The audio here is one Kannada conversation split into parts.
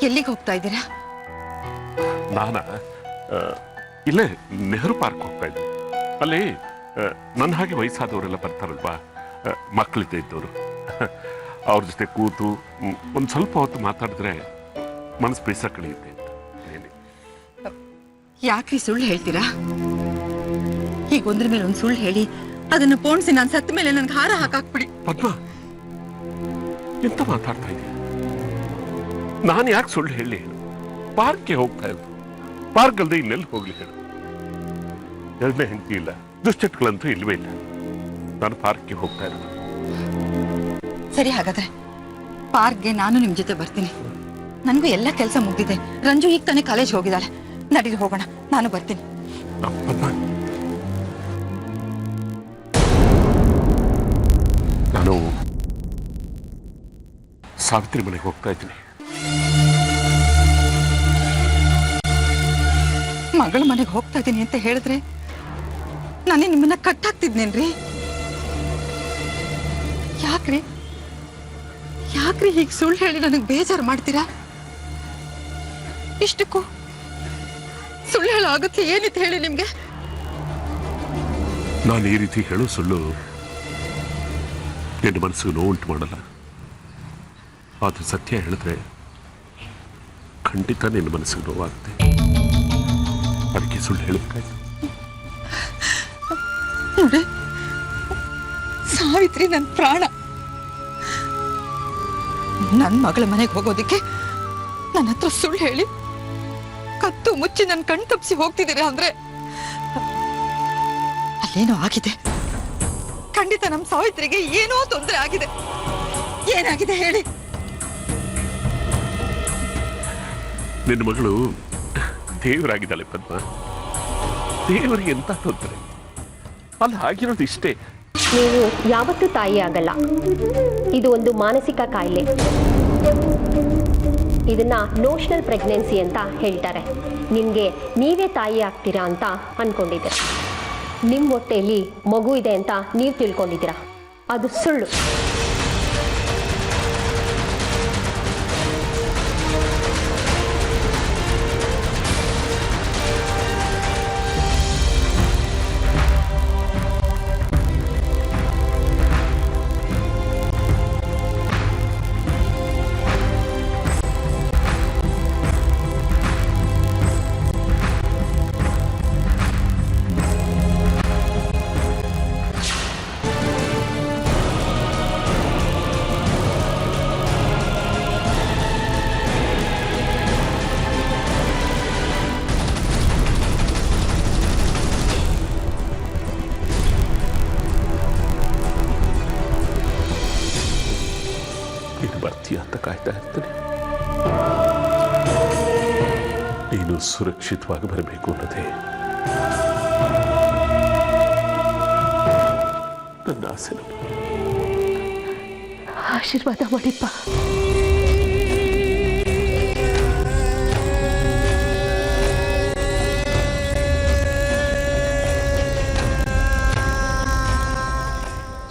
ಎಲ್ಲಿಗೆ ಹೋಗ್ತಾ ಇದ್ದೀರಾ? ನಾನಾ ಇಲ್ಲೇ ನೆಹರು ಪಾರ್ಕ್ ಹೋಗ್ತಾ ಇದ್ದೀನಿ. ಅಲ್ಲಿ ನನ್ನ ಹಾಗೆ ವಯಸ್ಸಾದವರೆಲ್ಲ ಬರ್ತಾರಲ್ವಾ, ಮಕ್ಕಳಿದ್ದ ಇದ್ದವರು, ಅವ್ರ ಜೊತೆ ಕೂತು ಒಂದು ಸ್ವಲ್ಪ ಹೊತ್ತು ಮಾತಾಡಿದ್ರೆ ಮನಸ್ಸು ಬೇಸರ ಕಳೆಯುತ್ತೆ. ಯಾಕ್ರಿ ಸುಳ್ಳು ಹೇಳ್ತೀರಾ? ಈಗ ಒಂದ್ರ ಮೇಲೆ ಒಂದು ಸುಳ್ಳು ಹೇಳಿ ಅದನ್ನು ಪೋಣಿಸಿ ನಾನು ಸತ್ತ ಮೇಲೆ ನನ್ಗೆ ಹಾರ ಹಾಕಾಕ್ಬಿಡಿ. ಪದ್ಮ, ಎಂತ ಮಾತಾಡ್ತಾ ಇದೀಯ? ನಾನು ಯಾಕೆ ಸುಳ್ಳು ಹೇಳಿ ಹೇಳು? ಪಾರ್ಕ್ಗೆ ಹೋಗ್ತಾ ಇರೋದು, ಪಾರ್ಕ್ ಅಲ್ಲದೆ ಇನ್ನೆಲ್ಲಿ ಹೋಗ್ಲಿ ಹೇಳು? ಎರಡನೇ ಹೆಂಡತಿ ಇಲ್ಲ, ದುಶ್ಚಟಗಳಂತೂ ಇಲ್ವೇ ಇಲ್ಲ. ನಾನು ಪಾರ್ಕ್ಗೆ ಹೋಗ್ತಾ ಇರೋದು. ಸರಿ, ಹಾಗಾದ್ರೆ ಪಾರ್ಕ್ಗೆ ನಾನು ನಿಮ್ ಜೊತೆ ಬರ್ತೀನಿ. ನನಗೂ ಎಲ್ಲ ಕೆಲಸ ಮುಗ್ದಿದೆ. ರಂಜು ಈಗ ತಾನೇ ಕಾಲೇಜ್ ಹೋಗಿದ್ದಾಳೆ. ನಡೀರಿ ಹೋಗೋಣ, ನಾನು ಬರ್ತೀನಿ. ನಾನು ಸಾವಿತ್ರಿ ಮನೆಗೆ ಹೋಗ್ತಾ ಇದ್ದೀನಿ. ಮಗಳ ಮನೆಗೆ ಹೋಗ್ತಾ ಇದ್ದೀನಿ ಅಂತ ಹೇಳಿದ್ರೆ ನಾನೇ ನಿಮ್ಮನ್ನ ಕಟ್ಟಾಕ್ತಿದ್ನೇನ್ರಿ? ಯಾಕ್ರಿ ಯಾಕ್ರಿ ಹೀಗೆ ಸುಳ್ಳು ಹೇಳಿ ನನಗೆ ಬೇಜಾರು ಮಾಡ್ತೀರಾ? ಇಷ್ಟಕ್ಕೂ ಸುಳ್ಳು ಹೇಳೋ ಅಗತ್ಯ ಏನಿತ್ತು ಹೇಳಿ ನಿಮ್ಗೆ? ನಾನು ಈ ರೀತಿ ಹೇಳೋ ಸುಳ್ಳು ನಿನ್ನ ಮನಸ್ಸಿಗೆ ನೋವು ಉಂಟು ಮಾಡಲ್ಲ. ಆದ್ರೆ ಸತ್ಯ ಹೇಳಿದ್ರೆ ಖಂಡಿತ ನಿನ್ನ ಮನಸ್ಸಿಗೆ ನೋವಾಗುತ್ತೆ. ಅದಕ್ಕೆ ಸುಳ್ಳು ಹೇಳಬೇಕಾಯ್ತು. ನೋಡಿ, ಸಾವಿತ್ರಿ ನನ್ನ ಪ್ರಾಣ. ನನ್ನ ಮಗಳ ಮನೆಗೆ ಹೋಗೋದಿಕ್ಕೆ ನನ್ನ ಹತ್ರ ಸುಳ್ಳು ಹೇಳಿ ಕತ್ತು ಮುಚ್ಚಿ ನನ್ನ ಕಣ್ ತಪ್ಪಿಸಿ ಹೋಗ್ತಿದ್ದೀರಾ ಅಂದ್ರೆ ಅಲ್ಲೇನೋ ಆಗಿದೆ. ಖಂಡಿತ ನಮ್ಮ ಸಾವಿತ್ರಿಗೆ ಏನೋ ತೊಂದರೆ ಆಗಿದೆ. ಏನಾಗಿದೆ ಹೇಳಿ? ನಿನ್ನ ಮಗಳು ದೇವರಾಗಿದ್ದಾಳೆ ಪದ್ಮ. ದೇವರಿಗೆ ಎಂತ ತೊಂದರೆ ಅಲ್ಲಿ ಆಗಿರೋದು ಇಷ್ಟೇ. ನೀವು ಯಾವತ್ತೂ ತಾಯಿ ಆಗಲ್ಲ. ಇದು ಒಂದು ಮಾನಸಿಕ ಕಾಯಿಲೆ. ಇದನ್ನ ನೋಷನಲ್ ಪ್ರೆಗ್ನೆನ್ಸಿ ಅಂತ ಹೇಳ್ತಾರೆ. ನಿಮಗೆ ನೀವೇ ತಾಯಿ ಆಗ್ತೀರಾ ಅಂತ ಅನ್ಕೊಂಡಿದ್ದೀರಾ. ನಿಮ್ಮ ಹೊಟ್ಟೆಯಲ್ಲಿ ಮಗು ಇದೆ ಅಂತ ನೀವು ತಿಳ್ಕೊಂಡಿದ್ದೀರಾ. ಅದು ಸುಳ್ಳು. ಬರ್ತೀಯ ಅಂತ ಕಾಯ್ತಾ ಇರ್ತೀನಿ. ನೀನು ಸುರಕ್ಷಿತವಾಗಿ ಬರಬೇಕು ಅನ್ನೋದೇ ನನ್ನ ಆಸೆ. ಆಶೀರ್ವಾದ ಮಾಡಿಪ್ಪ.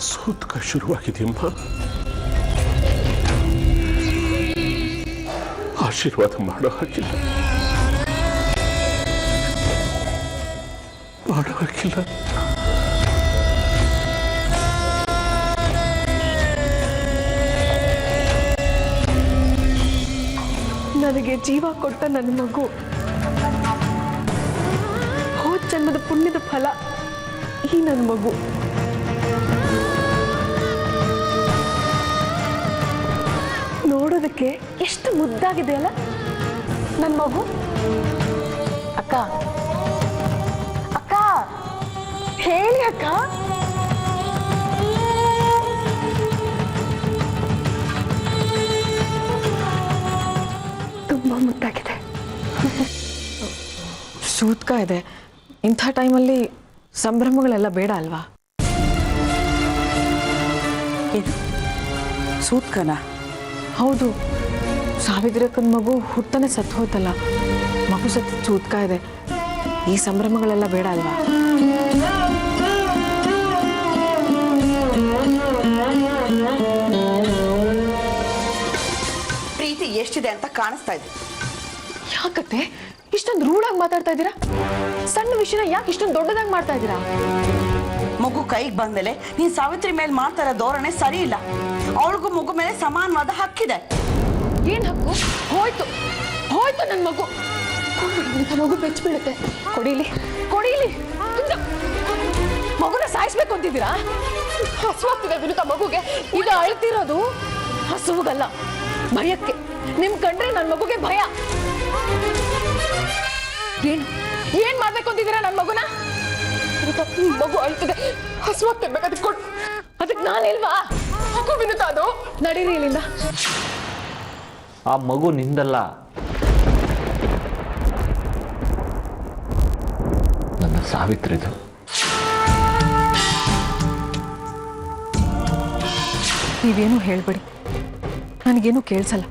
ಸೂತ್ಕ ಶುರುವಾಗಿದೆಯಮ್ಮ. ಆಶೀರ್ವಾದ ಮಾಡೋ ಹಾಕಿಲ್ಲ, ಮಾಡೋ ಹಾಕಿಲ್ಲ. ನನಗೆ ಜೀವ ಕೊಟ್ಟ ನನ್ನ ಮಗು ಹೋದ ಜನ್ಮದ ಪುಣ್ಯದ ಫಲ ಈ ನನ್ನ ಮಗು. ನೋಡೋದಕ್ಕೆ ಎಷ್ಟು ಮುದ್ದಾಗಿದೆ ಅಲ್ಲ ನನ್ನ ಮಗು. ಅಕ್ಕ ಅಕ್ಕ ಹೇಳಿ ಅಕ್ಕ. ತುಂಬಾ ಮುದ್ದಾಗಿದೆ. ಸೂತ್ಕ ಇದೆ. ಇಂಥ ಟೈಮಲ್ಲಿ ಸಂಭ್ರಮಗಳೆಲ್ಲ ಬೇಡ ಅಲ್ವಾ? ಸೂತ್ಕನ? ಹೌದು, ಸಾವಿತ್ರಕ್ಕನ ಮಗು ಹುಟ್ಟನೆ ಸತ್ತು ಹೋತಲ್ಲ. ಮಗು ಸತ್ತು ಸೂತ್ಕ ಇದೆ. ಈ ಸಂಭ್ರಮಗಳೆಲ್ಲ ಬೇಡ ಅಲ್ವಾ? ಎಷ್ಟಿದೆ ಅಂತ ಕಾಣಿಸ್ತಾ ಇದೆ. ಯಾಕತ್ತೆ ಇಷ್ಟೊಂದು ರೂಢಾಗಿ ಮಾತಾಡ್ತಾ ಇದ್ದೀರಾ? ಸಣ್ಣ ವಿಷಯನ ಯಾಕೆ ಇಷ್ಟೊಂದು ದೊಡ್ಡದಾಗಿ ಮಾಡ್ತಾ ಇದ್ದೀರಾ? ಮಗು ಕೈಗೆ ಬಂದ್ಮೇಲೆ ನೀನ್ ಸಾವಿತ್ರಿ ಮೇಲೆ ಮಾಡ್ತಾ ಇರೋ ಧೋರಣೆ ಸರಿ ಇಲ್ಲ. ಅವಳಿಗೂ ಮಗು ಮೇಲೆ ಸಮಾನವಾದ ಹಕ್ಕಿದೆ. ಏನ್ ಹಕ್ಕು? ಹೋಯ್ತು ಹೋಯ್ತು ನನ್ನ ಮಗು. ಇಂಥ ಮಗು ಬೆಚ್ಚಿಬಿಡುತ್ತೆ. ಕೊಡೀಲಿ ಕೊಡೀಲಿ. ಮಗುನ ಸಾಯಿಸ್ಬೇಕು ಅಂತಿದ್ದೀರಾ? ಹಸುವಾಗ್ತಿದೆ ವಿನುತ ಮಗುಗೆ. ಈಗ ಅಳ್ತಿರೋದು ಹಸುವುಗಲ್ಲ, ಭಯಕ್ಕೆ. ನಿಮ್ ಕಂಡ್ರೆ ನನ್ನ ಮಗುಗೆ ಭಯ. ಏನ್ ಮಾಡ್ಬೇಕು ಅಂತಿದ್ದೀರಾ ನನ್ನ ಮಗುನ? ಮಗು ಅಳ್ತಿದೆ, ಹಸುವಾಗ್ತಿರ್ಬೇಕು. ಅದಕ್ಕೆ ನಾನಿಲ್ವಾ ಮಗು ವಿನುತ? ಅದು ನಡೀರಿ ಇಲ್ಲಿಂದ. ಆ ಮಗು ನಿಂದಲ್ಲ, ನನ್ನ ಸಾವಿತ್ರಿದು. ನೀವೇನು ಹೇಳ್ಬೇಡಿ, ನನಗೇನು ಕೇಳಿಸಲ್ಲ.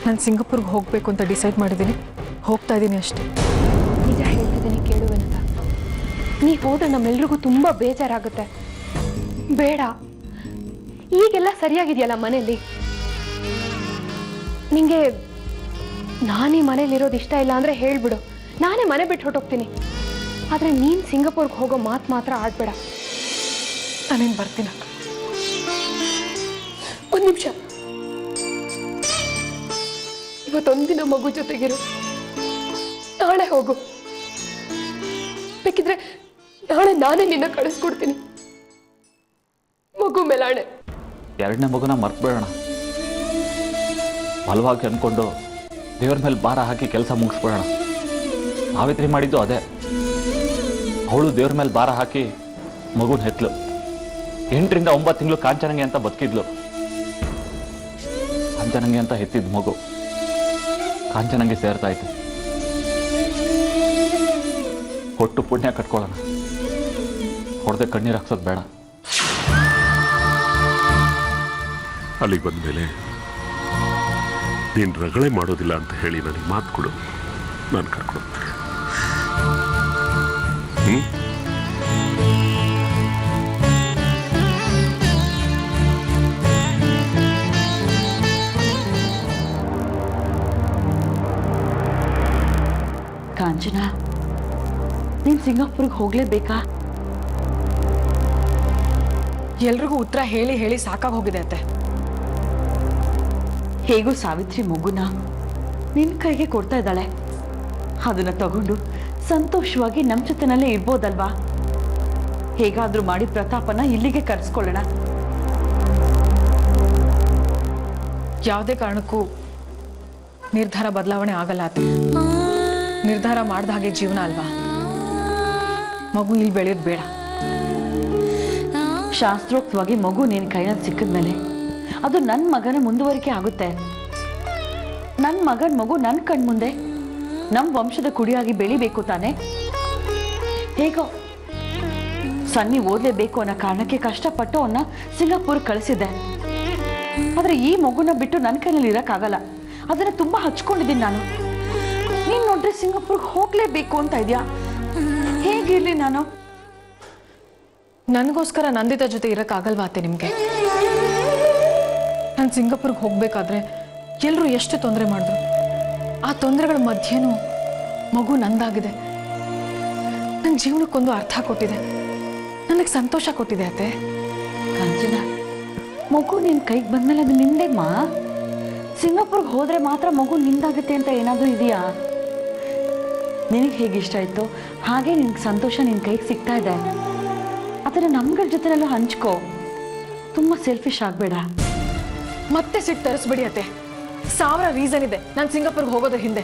ನಾನು ಸಿಂಗಾಪುರ್ಗೆ ಹೋಗ್ಬೇಕು ಅಂತ ಡಿಸೈಡ್ ಮಾಡಿದ್ದೀನಿ, ಹೋಗ್ತಾ ಇದ್ದೀನಿ ಅಷ್ಟೇ. ನಿಜ ಹೇಳ್ತಿದ್ದೀನಿ ಕೇಳುವಂತ. ನೀ ಹೋದ್ರೆ ನಮ್ಮೆಲ್ರಿಗೂ ತುಂಬ ಬೇಜಾರಾಗುತ್ತೆ. ಬೇಡ, ಈಗೆಲ್ಲ ಸರಿಯಾಗಿದೆಯಲ್ಲ ಮನೆಯಲ್ಲಿ. ನಿಂಗೆ ನಾನೀ ಮನೇಲಿರೋದು ಇಷ್ಟ ಇಲ್ಲ ಅಂದರೆ ಹೇಳ್ಬಿಡು, ನಾನೇ ಮನೆ ಬಿಟ್ಟು ಹೊರಟೋಗ್ತೀನಿ. ಆದರೆ ನೀನು ಸಿಂಗಾಪುರ್ಗೆ ಹೋಗೋ ಮಾತು ಮಾತ್ರ ಆಡ್ಬೇಡ. ನಾನೇನು ಬರ್ತೀನ. ಒಂದು ನಿಮಿಷ, ಇವತ್ತೊಂದಿನ ಮಗು ಜೊತೆಗಿರು, ನಾಳೆ ಹೋಗು. ಬೇಕಿದ್ರೆ ನಾಳೆ ನಾನೇ ನಿನ್ನ ಕಳಿಸ್ಕೊಡ್ತೀನಿ. ಮಗು ಮೇಲಾಣೆ. ಎರಡನೇ ಮಗುನ ಮರ್ತ್ಬೇಡೋಣ. ಬಲವಾಗಿ ಅಂದ್ಕೊಂಡು ದೇವ್ರ ಮೇಲೆ ಭಾರ ಹಾಕಿ ಕೆಲಸ ಮುಗಿಸ್ಬಿಡೋಣ. ಸಾವಿತ್ರಿ ಮಾಡಿದ್ದು ಅದೇ. ಅವಳು ದೇವ್ರ ಮೇಲೆ ಭಾರ ಹಾಕಿ ಮಗುನ ಹೆತ್ಲು. 8 ರಿಂದ 9 ತಿಂಗಳು ಕಾಂಚನಂಗೆ ಅಂತ ಬದುಕಿದ್ಲು. ಕಾಂಚನಂಗೆ ಅಂತ ಹೆತ್ತಿದ್ ಮಗು ಕಾಂಚನಂಗೆ ಸೇರ್ತಾ ಇತ್ತು. ಹೊಟ್ಟು ಪುಣ್ಯ ಕಟ್ಕೊಳ್ಳೋಣ, ಹೊಡೆದೆ ಕಣ್ಣೀರು ಹಾಕ್ಸೋದು ಬೇಡ. ಅಲ್ಲಿಗೆ ಬಂದಮೇಲೆ ನೀನು ರಗಳೆ ಮಾಡೋದಿಲ್ಲ ಅಂತ ಹೇಳಿ ನನಗೆ ಮಾತು ಕೊಡು, ನಾನು ಕರ್ಕೊಂಡು ಕಾಂಚನ, ನೀನು ಸಿಂಗಾಪುರ್ಗೆ ಹೋಗ್ಲೇಬೇಕಾ? ಎಲ್ರಿಗೂ ಉತ್ತರ ಹೇಳಿ ಹೇಳಿ ಸಾಕಾಗಿ ಹೋಗಿದೆ ಅತ್ತೆ. ಹೇಗೂ ಸಾವಿತ್ರಿ ಮಗುನ ನಿನ್ನ ಕೈಗೆ ಕೊಡ್ತಾ ಇದ್ದಾಳೆ. ಅದನ್ನ ತಗೊಂಡು ಸಂತೋಷವಾಗಿ ನಮ್ಮ ಜೊತೆನಲ್ಲೇ ಇರ್ಬೋದಲ್ವಾ? ಹೇಗಾದ್ರೂ ಮಾಡಿ ಪ್ರತಾಪನ ಇಲ್ಲಿಗೆ ಕರೆಸ್ಕೊಳ್ಳೋಣ. ಯಾವುದೇ ಕಾರಣಕ್ಕೂ ನಿರ್ಧಾರ ಬದಲಾವಣೆ ಆಗಲ್ಲ ಅತ್ತೆ. ನಿರ್ಧಾರ ಮಾಡ್ದ ಹಾಗೆ ಜೀವನ ಅಲ್ವಾ? ಮಗು ಇಲ್ಲಿ ಬೆಳೆಯೋದು ಬೇಡ. ಶಾಸ್ತ್ರೋಕ್ತವಾಗಿ ಮಗು ನಿನ್ನ ಕೈಯಲ್ಲಿ ಸಿಕ್ಕಿದ್ಮೇಲೆ ಅದು ನನ್ನ ಮಗನ ಮುಂದುವರಿಕೆ ಆಗುತ್ತೆ. ನನ್ನ ಮಗನ ಮಗು ನನ್ನ ಕಣ್ಮುಂದೆ ನಮ್ಮ ವಂಶದ ಕುಡಿಯಾಗಿ ಬೆಳಿಬೇಕು ತಾನೆ. ಹೇಗೋ ಸನ್ನಿ ಓದಲೇಬೇಕು ಅನ್ನೋ ಕಾರಣಕ್ಕೆ ಕಷ್ಟಪಟ್ಟು ಅವನ್ನ ಸಿಂಗಾಪುರ್ ಕಳಿಸಿದ್ದೆ. ಆದರೆ ಈ ಮಗುನ ಬಿಟ್ಟು ನನ್ನ ಕೈಯಲ್ಲಿ ಇರೋಕ್ಕಾಗಲ್ಲ. ಅದನ್ನ ತುಂಬಾ ಹಚ್ಕೊಂಡಿದ್ದೀನಿ ನಾನು. ನೀನು ನೋಡ್ರೆ ಸಿಂಗಾಪುರ್ಗೆ ಹೋಗ್ಲೇಬೇಕು ಅಂತ ಇದೆಯಾ? ಹೇಗಿರ್ಲಿ ನಾನು? ನನಗೋಸ್ಕರ ನಂದಿತಾ ಜೊತೆ ಇರೋಕ್ಕಾಗಲ್ವಾ ಅತ್ತೆ ನಿಮಗೆ? ನಾನು ಸಿಂಗಾಪುರ್ಗೆ ಹೋಗ್ಬೇಕಾದ್ರೆ ಎಲ್ಲರೂ ಎಷ್ಟು ತೊಂದರೆ ಮಾಡಿದ್ರು. ಆ ತೊಂದರೆಗಳ ಮಧ್ಯೆನೂ ಮಗು ನಂದಾಗಿದೆ. ನನ್ನ ಜೀವನಕ್ಕೊಂದು ಅರ್ಥ ಕೊಟ್ಟಿದೆ, ನನಗೆ ಸಂತೋಷ ಕೊಟ್ಟಿದೆ ಅತ್ತೆ. ಕಾಂಚನ, ಮಗು ನಿನ್ನ ಕೈಗೆ ಬಂದ್ಮೇಲೆ ಅದು ನಿಂದೇಮ್ಮ. ಸಿಂಗಾಪುರ್ಗೆ ಹೋದ್ರೆ ಮಾತ್ರ ಮಗು ನಿಂದಾಗುತ್ತೆ ಅಂತ ಏನಾದರೂ ಇದೆಯಾ? ನಿನಗೆ ಹೇಗೆ ಇಷ್ಟ ಆಯ್ತು ಹಾಗೆ ನಿನ್ಗೆ ಸಂತೋಷ ನಿನ್ನ ಕೈಗೆ ಸಿಗ್ತಾ ಇದೆ. ಅದನ್ನು ನಮ್ಗಳ ಜೊತೆನಲ್ಲೂ ಹಂಚ್ಕೋ. ತುಂಬ ಸೆಲ್ಫಿಶ್ ಆಗಬೇಡ. ಮತ್ತೆ ಸಿಟ್ಟು ತರಿಸ್ಬಿಡಿ ಅತ್ತೆ. 1000 ರೀಸನ್ ಇದೆ ನಾನು ಸಿಂಗಾಪುರ್ಗೆ ಹೋಗೋದ್ರ ಹಿಂದೆ.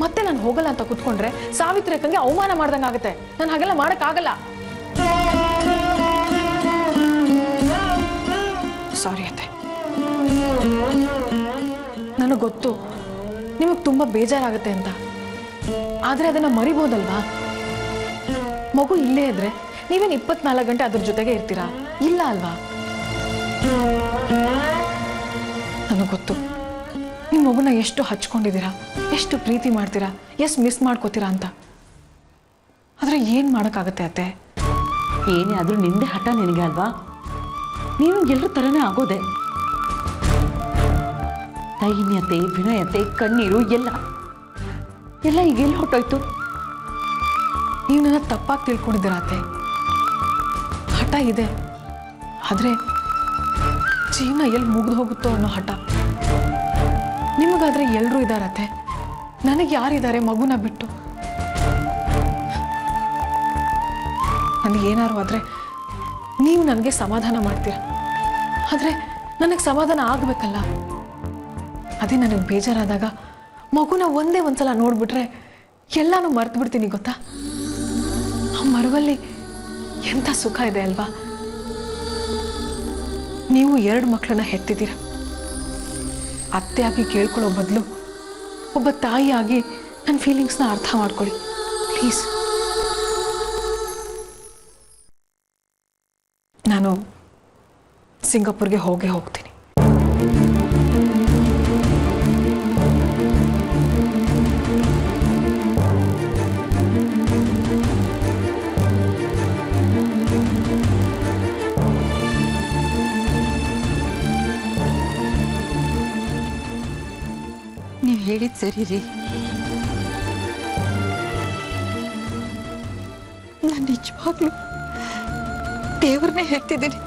ಮತ್ತೆ ನಾನು ಹೋಗಲ್ಲ ಅಂತ ಕೂತ್ಕೊಂಡ್ರೆ ಸಾವಿತ್ರಿ ಅಕ್ಕಂಗೆ ಅವಮಾನ ಮಾಡ್ದಂಗೆ ಆಗುತ್ತೆ. ನಾನು ಹಾಗೆಲ್ಲ ಮಾಡೋಕ್ಕಾಗಲ್ಲ. ಸಾರಿ ಅತ್ತೆ. ನನಗೆ ಗೊತ್ತು ನಿಮಗೆ ತುಂಬ ಬೇಜಾರಾಗುತ್ತೆ ಅಂತ. ಆದರೆ ಅದನ್ನು ಮರಿಬೋದಲ್ವಾ? ಮಗು ಇಲ್ಲೇ ಇದ್ರೆ ನೀವೇನು 24 ಗಂಟೆ ಅದ್ರ ಜೊತೆಗೆ ಇರ್ತೀರಾ? ಇಲ್ಲ ಅಲ್ವಾ? ನನಗೆ ಗೊತ್ತು ನಿಮ್ಮ ಮಗುನ ಎಷ್ಟು ಹಚ್ಕೊಂಡಿದ್ದೀರಾ, ಎಷ್ಟು ಪ್ರೀತಿ ಮಾಡ್ತೀರಾ, ಎಷ್ಟು ಮಿಸ್ ಮಾಡ್ಕೋತೀರಾ ಅಂತ. ಆದರೆ ಏನು ಮಾಡೋಕ್ಕಾಗತ್ತೆ ಅತ್ತೆ? ಏನೇ ಆದರೂ ನಿಂದೆ ಹಠ ನಿನಗೆ ಅಲ್ವಾ? ನೀನು ಎಲ್ಲರ ಥರನೇ ಆಗೋದೆ. ದೈನ್ಯತೆ, ವಿನಯತೆ, ಕಣ್ಣೀರು ಎಲ್ಲ ಎಲ್ಲ ಈಗ ಎಲ್ಲಿ ಹೊಟ್ಟೋಯ್ತು? ನೀವು ನನ್ನ ತಪ್ಪಾಗಿ ತಿಳ್ಕೊಂಡಿದ್ದೀರ ಅತ್ತೆ. ಹಠ ಇದೆ, ಆದರೆ ಜೀವನ ಎಲ್ಲಿ ಮುಗಿದು ಹೋಗುತ್ತೋ ಅನ್ನೋ ಹಠ. ನಿಮಗಾದ್ರೆ ಎಲ್ಲರೂ ಇದ್ದಾರತ್ತೆ, ನನಗೆ ಯಾರಿದ್ದಾರೆ ಮಗುನ ಬಿಟ್ಟು? ನನಗೇನಾರು ಆದರೆ ನೀವು ನನಗೆ ಸಮಾಧಾನ ಮಾಡ್ತೀರ, ಆದರೆ ನನಗೆ ಸಮಾಧಾನ ಆಗಬೇಕಲ್ಲ. ಅದೇ ನನಗೆ ಬೇಜಾರಾದಾಗ ಮಗುನ ಒಂದೇ ಒಂದ್ಸಲ ನೋಡ್ಬಿಟ್ರೆ ಎಲ್ಲಾನು ಮರ್ತು ಬಿಡ್ತೀನಿ ಗೊತ್ತಾ. ಆ ಮರುವಲ್ಲಿ ಎಂಥ ಸುಖ ಇದೆ ಅಲ್ವಾ. ನೀವು 2 ಮಕ್ಕಳನ್ನ ಹೆತ್ತಿದ್ದೀರ. ಅತ್ತೆಯಾಗಿ ಕೇಳ್ಕೊಳ್ಳೋ ಬದಲು ಒಬ್ಬ ತಾಯಿಯಾಗಿ ನನ್ನ ಫೀಲಿಂಗ್ಸ್ನ ಅರ್ಥ ಮಾಡ್ಕೊಳ್ಳಿ ಪ್ಲೀಸ್. ನಾನು ಸಿಂಗಾಪುರ್ಗೆ ಹೋಗ್ತೀನಿ. ನೀವು ಹೇಳಿದ್ ಸರಿ ರೀ. ನಾನು ನಿಜವಾಗ್ಲೂ ದೇವ್ರನ್ನೇ ಹೇಳ್ತಿದ್ದೀನಿ.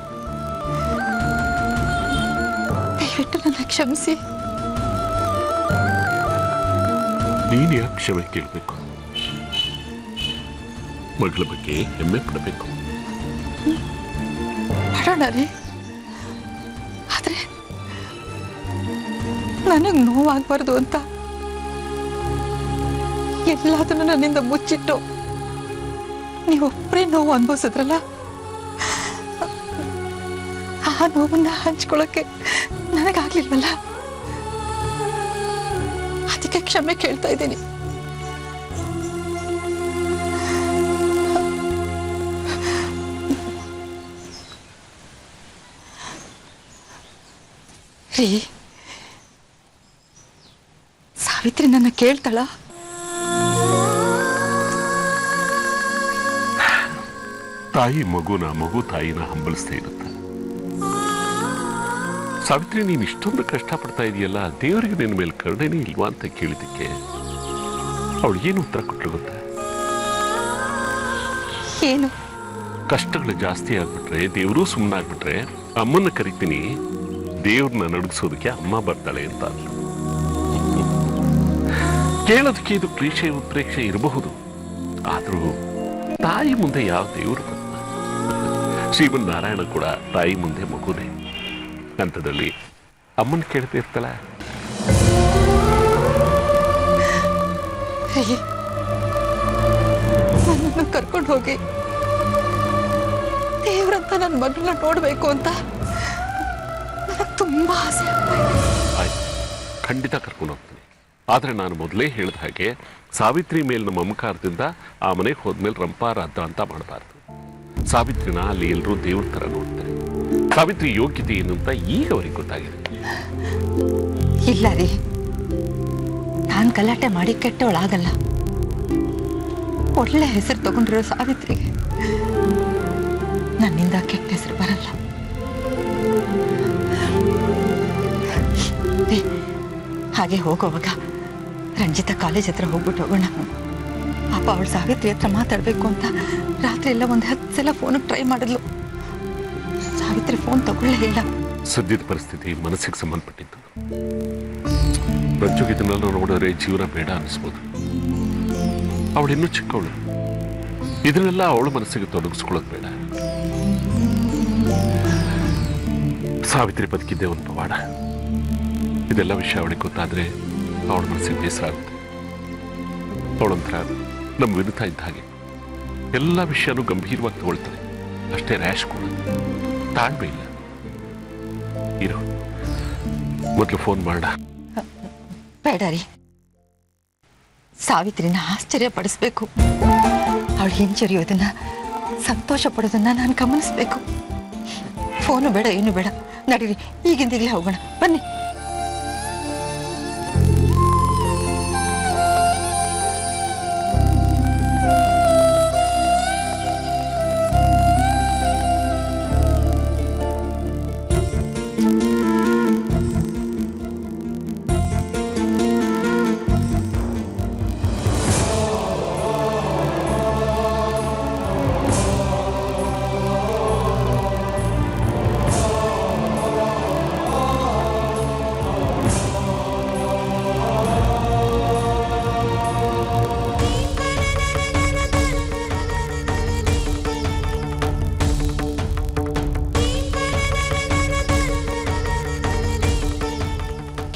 ದಯವಿಟ್ಟು ನನ್ನ ಕ್ಷಮಿಸಿ. ನೀನು ಯಾಕೆ ಕ್ಷಮೆ ಕೇಳಬೇಕು? ಮಗಳ ಬಗ್ಗೆ ಹೆಮ್ಮೆ ಪಡಬೇಕು. ಮಾಡೋಣ ರೀ, ಆದ್ರೆ ನನಗೆ ನೋವಾಗಬಾರ್ದು ಅಂತ ಎಲ್ಲದನ್ನು ನನ್ನಿಂದ ಮುಚ್ಚಿಟ್ಟು ನೀವೊಬ್ಬರೇ ನೋವು ಅನುಭವಿಸಿದ್ರಲ್ಲ, ಆ ನೋವನ್ನ ಹಂಚ್ಕೊಳ್ಳೋಕೆ ನನಗಾಗ್ಲಿಲ್ವಲ್ಲ, ಅದಕ್ಕೆ ಕ್ಷಮೆ ಕೇಳ್ತಾ ಇದ್ದೀನಿ. ರೀ, ಸಾವಿತ್ರಿ ನನ್ನ ಕೇಳ್ತಾಳ? ತಾಯಿ ಮಗುನ, ಮಗು ತಾಯಿನ ಹಂಬಲಿಸ್ತಾ ಇರುತ್ತೆ. ಸಾವಿತ್ರಿ, ನೀನು ಇಷ್ಟೊಂದು ಕಷ್ಟಪಡ್ತಾ ಇದೆಯಲ್ಲ, ದೇವರಿಗೆ ನಿನ್ನ ಮೇಲೆ ಕರುಣೆನೇ ಇಲ್ವಾ ಅಂತ ಕೇಳಿದ್ದಕ್ಕೆ ಅವಳು ಏನು ಉತ್ತರ ಕೊಟ್ಟರು ಗೊತ್ತಾ? ಏನು? ಕಷ್ಟಗಳು ಜಾಸ್ತಿ ಆಗ್ಬಿಟ್ರೆ, ದೇವರು ಸುಮ್ಮನಾಗ್ಬಿಟ್ರೆ ಅಮ್ಮನ್ನ ಕರಿತೀನಿ, ದೇವ್ರನ್ನ ನಡಗಿಸೋದಕ್ಕೆ ಅಮ್ಮ ಬರ್ತಾಳೆ ಅಂತ. ಕೇಳೋದಕ್ಕೆ ಇದು ಪ್ರೀಕ್ಷೆ ಉತ್ಪ್ರೇಕ್ಷೆ ಇರಬಹುದು, ಆದರೂ ತಾಯಿ ಮುಂದೆ ಯಾವ ದೇವರು ಬಂದ? ಶ್ರೀಮನ್ನಾರಾಯಣ ಕೂಡ ತಾಯಿ ಮುಂದೆ ಮಗುನೇ. ಹಂತದಲ್ಲಿ ಅಮ್ಮನ ಕೇಳ್ತಾ ಇರ್ತಾಳ. ನನ್ನನ್ನು ಕರ್ಕೊಂಡು ಹೋಗಿ ದೇವ್ರಂತ ನನ್ನ ಮಗಳನ್ನ ನೋಡ್ಬೇಕು ಅಂತ ನನಗೆ ತುಂಬಾ ಆಸೆ ಆಗ್ತಾ ಇದೆ. ಆಯ್ತು, ಖಂಡಿತ ಕರ್ಕೊಂಡು ಹೋಗ್ತೀನಿ. ಆದರೆ ನಾನು ಮೊದಲೇ ಹೇಳಿದ ಹಾಗೆ ಸಾವಿತ್ರಿ ಮೇಲಿನ ಮಮಕಾರದಿಂದ ಆ ಮನೆಗೆ ಹೋದ್ಮೇಲೆ ರಂಪಾರಾಧ ಅಂತ ಮಾಡಬಾರ್ದು. ಸಾವಿತ್ರಿನ ಅಲ್ಲಿ ಎಲ್ಲರೂ ದೇವ್ರ ಥರ ನೋಡ್ತಾರೆ. ಸಾವಿತ್ರಿ ಯೋಗ್ಯತೆ ಏನು ಅಂತ ಈಗ ಅವರಿಗೆ ಗೊತ್ತಾಗಿದೆ. ಇಲ್ಲ ರೀ, ನಾನು ಗಲಾಟೆ ಮಾಡಿ ಕೆಟ್ಟವಳಾಗಲ್ಲ. ಒಳ್ಳೆ ಹೆಸರು ತಗೊಂಡಿರೋ ಸಾವಿತ್ರಿಗೆ ನನ್ನಿಂದ ಕೆಟ್ಟ ಹೆಸರು ಬರಲ್ಲ. ಹಾಗೆ ಹೋಗೋವಾಗ ರಂಜಿತಾ ಕಾಲೇಜ್ ಹತ್ರ ಹೋಗ್ಬಿಟ್ಟು ಹೋಗೋಣ. ಪಾಪ ಅವಳು ಸಾವಿತ್ರಿ ಹತ್ರ ಮಾತಾಡ್ಬೇಕು ಅಂತ ರಾತ್ರಿ ಎಲ್ಲ 10 ಸಲ ಫೋನಿಗೆ ಟ್ರೈ ಮಾಡಿದ್ಲು. ಸಾವಿತ್ರಿ ಫೋನ್ ತಗೊಳ್ಳೇ ಇಲ್ಲ. ಸದ್ಯದ ಪರಿಸ್ಥಿತಿ ಮನಸ್ಸಿಗೆ ಸಂಬಂಧಪಟ್ಟಿದ್ದು. ರಂಜುಗೆ ಇದನ್ನೆಲ್ಲ ನೋಡಿದ್ರೆ ಜೀವನ ಬೇಡ ಅನಿಸ್ಬೋದು. ಅವಳಿನ್ನೂ ಚಿಕ್ಕವಳು, ಇದನ್ನೆಲ್ಲ ಅವಳ ಮನಸ್ಸಿಗೆ ತೊಡಗಿಸ್ಕೊಳ್ಳೋದು ಬೇಡ. ಸಾವಿತ್ರಿ ಬದುಕಿದ್ದೆ ಒಂದು ಪವಾಡ. ಇದೆಲ್ಲ ವಿಷಯ ಅವಳಿಗೆ ಗೊತ್ತಾದ್ರೆ ಅವಳ ಮನಸ್ಸಿಗೆ ಬೇಸರ ಆಗುತ್ತೆ. ಅವಳೊಂಥರ ನಮ್ಮ ವಿನುತಾ ಇದ್ದ ಹಾಗೆ ಎಲ್ಲ ವಿಷಯನೂ ಗಂಭೀರವಾಗಿ ತಗೊಳ್ತಾರೆ, ಅಷ್ಟೇ ರ್ಯಾಶ್ ಕೂಡ. ತಾಳ್ಮೆ ಇಲ್ಲ. ಇರು, ಮೊದಲು ಫೋನ್ ಮಾಡ. ಬೇಡ ರೀ, ಸಾವಿತ್ರಿನ ಆಶ್ಚರ್ಯ ಪಡಿಸ್ಬೇಕು. ಅವಳು ಹಿಂಜರಿಯೋದನ್ನ, ಸಂತೋಷ ಪಡೋದನ್ನ ನಾನು ಗಮನಿಸ್ಬೇಕು. ಫೋನು ಬೇಡ, ಏನು ಬೇಡ. ನಡೀರಿ, ಈಗಿಂದೀಗಲೇ ಹೋಗೋಣ, ಬನ್ನಿ.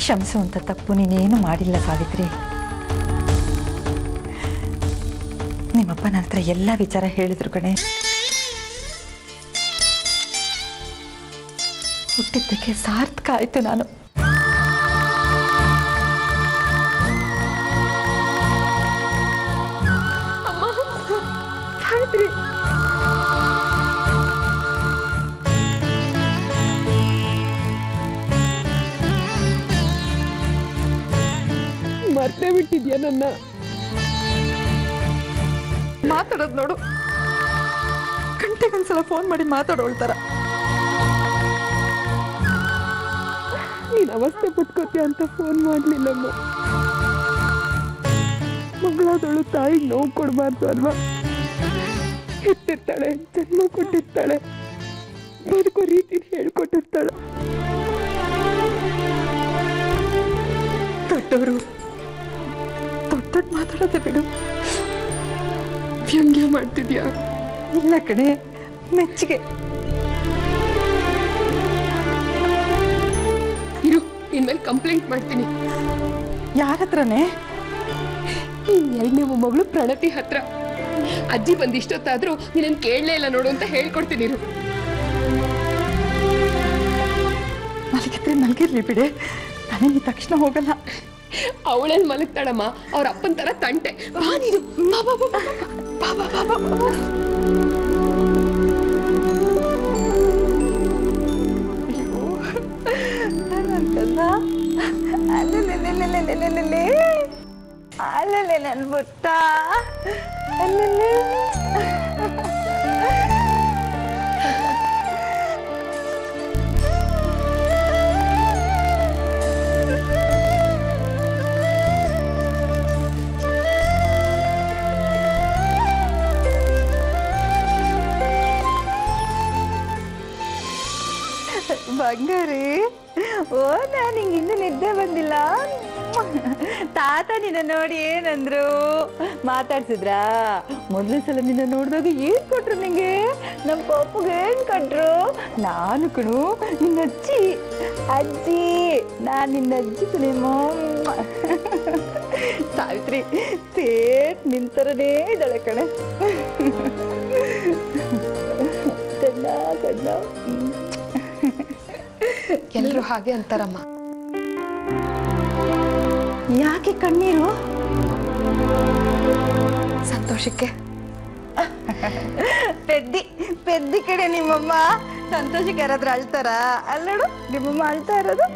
ಕ್ಷಮಿಸುವಂಥ ತಪ್ಪು ನೀನೇನು ಮಾಡಿಲ್ಲ ಸಾವಿತ್ರಿ. ನಿಮ್ಮಪ್ಪ ನನ್ನ ಹತ್ರ ಎಲ್ಲ ವಿಚಾರ ಹೇಳಿದ್ರು ಕಣೆ. ಹುಟ್ಟಿದ್ದಕ್ಕೆ ಸಾರ್ಥಕ ಆಯ್ತು ನಾನು. ಮರ್ತೇ ಬಿಟ್ಟಿದ್ಯಾ ನನ್ನ? ಮಾತಾಡೋದು ನೋಡು, ಗಂಟೆಗೊಂದ್ಸಲ ಫೋನ್ ಮಾಡಿ ಮಾತಾಡೋಳ್ತಾರ. ನೀನ್ ಅವಸ್ಥೆ ಪಟ್ಕೋತೀಯ ಅಂತ ಫೋನ್ ಮಾಡ್ಲಿಲ್ಲಮ್ಮ. ಮಗಳಾದವಳು ತಾಯಿಗೆ ನೋವು ಕೊಡಬಾರ್ದು ಅಲ್ವಾ? ಹೆತ್ತಿರ್ತಾಳೆ, ಜನ್ಮ ಕೊಟ್ಟಿರ್ತಾಳೆ, ಬದುಕೋ ರೀತಿ ಹೇಳ್ಕೊಟ್ಟಿರ್ತಾಳೆ. ದೊಡ್ಡವರು ದೊಡ್ಡ ಮಾತಾಡೋದೆ ಬಿಡು. ವ್ಯಂಗ್ಯ ಮಾಡ್ತಿದ್ಯಾ? ಇಲ್ಲ ಕಡೆ, ಮೆಚ್ಚಿಗೆ. ಇರು, ಇನ್ಮೇಲೆ ಕಂಪ್ಲೇಂಟ್ ಮಾಡ್ತೀನಿ. ಯಾರ ಹತ್ರನೇ? ಎರಡನೇ ಮೊಮ್ಮಗಳು ಪ್ರಣತಿ ಹತ್ರ. ಅಜ್ಜಿ ಬಂದು ಇಷ್ಟೊತ್ತಾದ್ರೂ ನೀನನ್ನು ಕೇಳಲೇ ಇಲ್ಲ ನೋಡು ಅಂತ ಹೇಳ್ಕೊಡ್ತೀನಿ. ಇರು. ಮಲಗಿದ್ರೆ ಮಲಗಿರ್ಲಿ ಬಿಡೆ, ನಾನೇ ಈ ತಕ್ಷಣ ಹೋಗಲ್ಲ. ಅವಳಲ್ಲಿ ಮಲಗ್ತಾಳಮ್ಮ, ಅವ್ರ ಅಪ್ಪನ ತರ ತಂಟೆ. ಬಾ ನೀನು, ಬಾ ಬಾ ಬಾ ಬಾ ಬಾ ಬಾ ಬಾ ಬಾ. ಅಲ್ಲೇ ನನ್ ಬುಟ್ಟ. ಬಂಗಾರಿ, ಓ ನಾನು ಹಿಂಗೆ ಇನ್ನೂ ನಿದ್ದೆ ಬಂದಿಲ್ಲ. ತಾತ ನಿನ್ನ ನೋಡಿ ಏನಂದ್ರು? ಮಾತಾಡ್ಸಿದ್ರಾ? ಮೊದಲನೇ ಸಲ ನಿನ್ನ ನೋಡಿದಾಗ ಏನ್ ಕೊಟ್ರು ನಿಂಗೆ? ನಮ್ಮ ಪಪ್ಪಗೆ ಏನ್ ಕೊಟ್ರು? ನಾನು ಕಣು ನಿನ್ನ ಅಜ್ಜಿ. ಅಜ್ಜಿ, ನಾನು ನಿನ್ನ ಅಜ್ಜಿ ಕಣೇಮ್ಮ. ಸಾವಿತ್ರಿ ಸೇಟ್ ನಿಂತರನೇ ಇದ್ದಾಳೆ ಕಣೆ. ಕಣ್ಣ ಕಣ್ಣ. ಎಲ್ರು ಹಾಗೆ ಅಂತಾರಮ್ಮ. ಯಾಕೆ ಕಣ್ಣೀರು? ಸಂತೋಷಕ್ಕೆ. ಪೆದ್ದಿ ಕಡೆ ನಿಮ್ಮಮ್ಮ. ಸಂತೋಷಕ್ಕೆ ಯಾರಾದ್ರೂ ಅಳ್ತಾರ? ಅಲ್ಲೋಡು, ನಿಮ್ಮಮ್ಮ ಅಳ್ತಾ ಇರೋದು.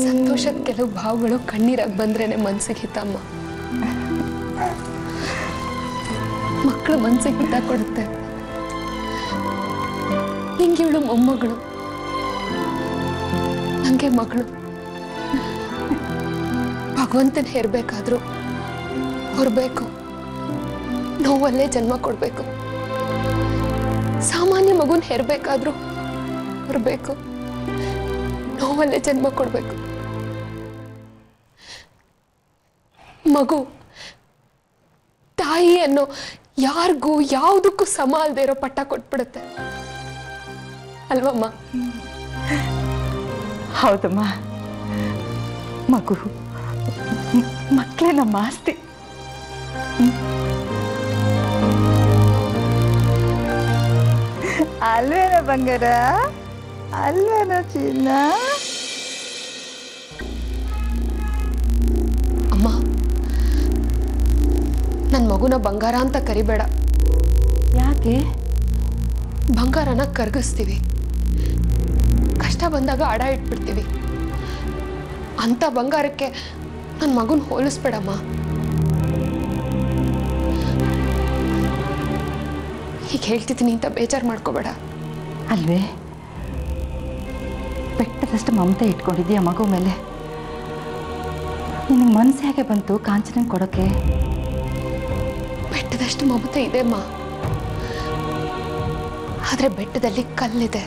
ಸಂತೋಷದ ಕೆಲವು ಭಾವಗಳು ಕಣ್ಣೀರಾಗಿ ಬಂದ್ರೇನೆ ಮನ್ಸಿಗೆ ಹಿತಮ್ಮ. ಮಕ್ಕಳು ಮನ್ಸಿಗೆ ಹಿತ ಕೊಡುತ್ತೆ. ನಿಂಗೆ ಇವಳು ಮೊಮ್ಮಗಳು, ನಂಗೆ ಮಗಳು. ಭಗವಂತನ ಹೇರ್ಬೇಕಾದ್ರೂ ಹೊರಬೇಕು, ನೋವಲ್ಲೇ ಜನ್ಮ ಕೊಡ್ಬೇಕು. ಸಾಮಾನ್ಯ ಮಗುನ ಹೇರ್ಬೇಕಾದ್ರೂ ಹೊರಬೇಕು, ನೋವಲ್ಲೇ ಜನ್ಮ ಕೊಡ್ಬೇಕು. ಮಗು ತಾಯಿ ಅನ್ನೋ ಯಾರಿಗೂ ಯಾವುದಕ್ಕೂ ಸಮ ಅಲ್ದೇ ಇರೋ ಪಟ್ಟ ಕೊಟ್ಬಿಡುತ್ತೆ ಅಲ್ವಮ್ಮ? ಹೌದಮ್ಮ. ಮಗು ಮಕ್ಕಳೇ ನಮ್ಮ ಆಸ್ತಿ. ಅಲ್ವೇನೋ ಬಂಗಾರ? ಅಲ್ವೇನೋ ಚಿನ್ನ? ಅಮ್ಮ, ನನ್ನ ಮಗುನ ಬಂಗಾರ ಅಂತ ಕರಿಬೇಡ. ಯಾಕೆ? ಬಂಗಾರನ ಕರಗಿಸ್ತೀವಿ, ಕಷ್ಟ ಬಂದಾಗ ಅಡ ಇಟ್ಬಿಡ್ತೀವಿ. ಅಂತ ಬಂಗಾರಕ್ಕೆ ನನ್ನ ಮಗುನ ಹೋಲಿಸ್ಬೇಡಮ್ಮ. ಹೀಗೆ ಹೇಳ್ತಿದ್ದೀನಿ ಅಂತ ಬೇಜಾರು ಮಾಡ್ಕೋಬೇಡ. ಅಲ್ವೇ, ಬೆಟ್ಟದಷ್ಟು ಮಮತೆ ಇಟ್ಕೊಂಡಿದ್ದೀಯ ಮಗು ಮೇಲೆ. ನಿನಗೆ ಮನಸ್ಸು ಹೇಗೆ ಬಂತು ಕಾಂಚನ ಕೊಡೋಕೆ? ಬೆಟ್ಟದಷ್ಟು ಮಮತೆ ಇದೆ ಅಮ್ಮ. ಆದ್ರೆ ಬೆಟ್ಟದಲ್ಲಿ ಕಲ್ಲಿದೆ,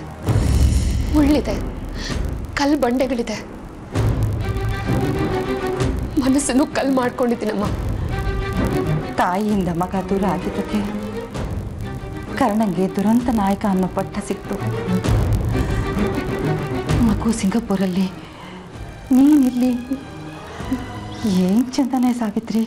ಮುಳ್ಳಿದೆ, ಕಲ್ಲು ಬಂಡೆಗಳಿದೆ. ಮನಸ್ಸನ್ನು ಕಲ್ಲು ಮಾಡ್ಕೊಂಡಿದ್ದೀನಮ್ಮ. ತಾಯಿಯಿಂದ ಮಗ ದೂರ ಆಗಿದ್ದಕ್ಕೆ ಕರ್ಣಂಗೆ ದುರಂತ ನಾಯಕ ಅನ್ನೋ ಪಟ್ಟ ಸಿಕ್ತು. ಮಗು ಸಿಂಗಾಪುರಲ್ಲಿ ನೀನಿಲ್ಲಿ ಏನು ಚಂದನೆ ಸಾವಿತ್ರಿ.